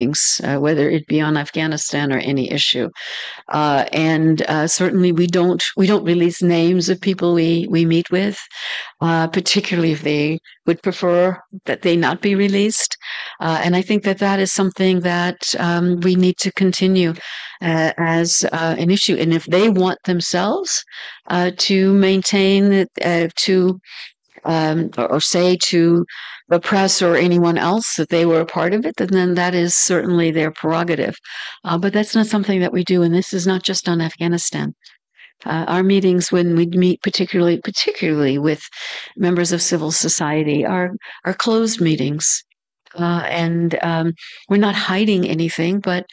whether it be on Afghanistan or any issue. And certainly we don't release names of people we meet with, particularly if they would prefer that they not be released. And I think that is something that we need to continue as an issue. And if they want themselves to maintain, or say to the press or anyone else that they were a part of it, then that is certainly their prerogative. But that's not something that we do, and this is not just on Afghanistan. Our meetings, when we meet, particularly with members of civil society, are closed meetings, and we're not hiding anything, but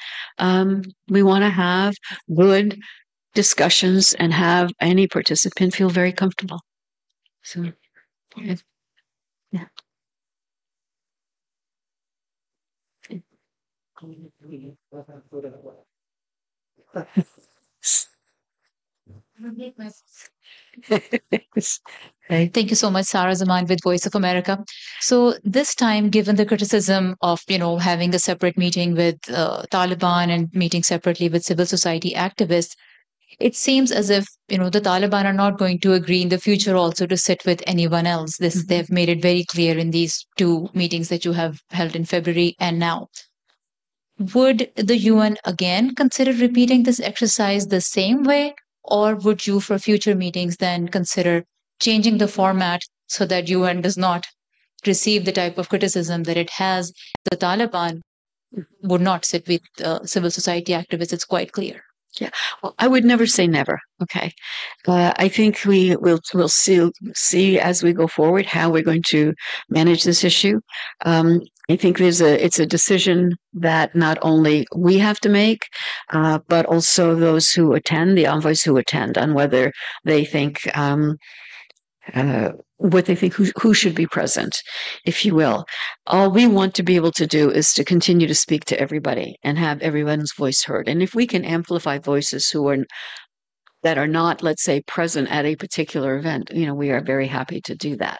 we want to have good discussions and have any participant feel very comfortable. So, yeah. Thank you so much, Sarah Zaman with Voice of America. So this time, given the criticism of having a separate meeting with Taliban and meeting separately with civil society activists, it seems as if the Taliban are not going to agree in the future also to sit with anyone else. They've made it very clear in these two meetings that you have held in February and now. Would the UN again consider repeating this exercise the same way, or would you, for future meetings, then consider changing the format so that UN does not receive the type of criticism that it has? The Taliban would not sit with civil society activists. It's quite clear. Yeah, well, I would never say never. Okay, I think we'll see as we go forward how we're going to manage this issue. I think it's a decision that not only we have to make, but also those who attend, the envoys who attend, on whether they think what they think who should be present, if you will. All we want to be able to do is to continue to speak to everybody and have everyone's voice heard. And if we can amplify voices that are not, let's say, present at a particular event, we are very happy to do that.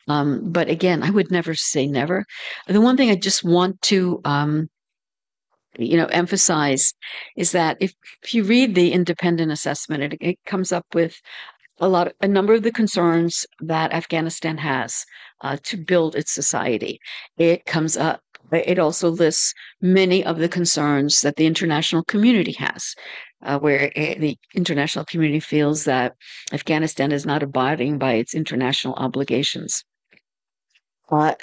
But again, I would never say never. The one thing I just want to emphasize is that if you read the independent assessment, it comes up with a number of the concerns that Afghanistan has to build its society. It comes up. It also lists many of the concerns that the international community has, where the international community feels that Afghanistan is not abiding by its international obligations. A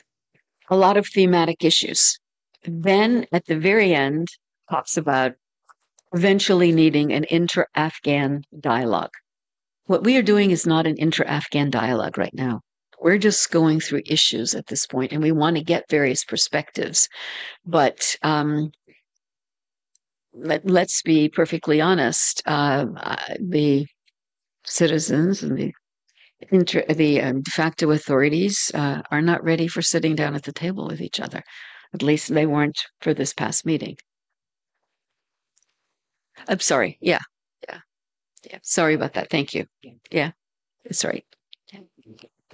lot of thematic issues. Then at the very end, talks about eventually needing an inter-Afghan dialogue. What we are doing is not an inter-Afghan dialogue right now. We're just going through issues at this point, and we want to get various perspectives. But let's be perfectly honest. The citizens and the de facto authorities are not ready for sitting down at the table with each other. At least they weren't for this past meeting. I'm sorry. Yeah. Sorry about that. Thank you. Yeah. That's right.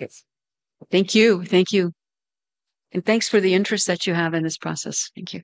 Yes. Thank you. And thanks for the interest that you have in this process. Thank you.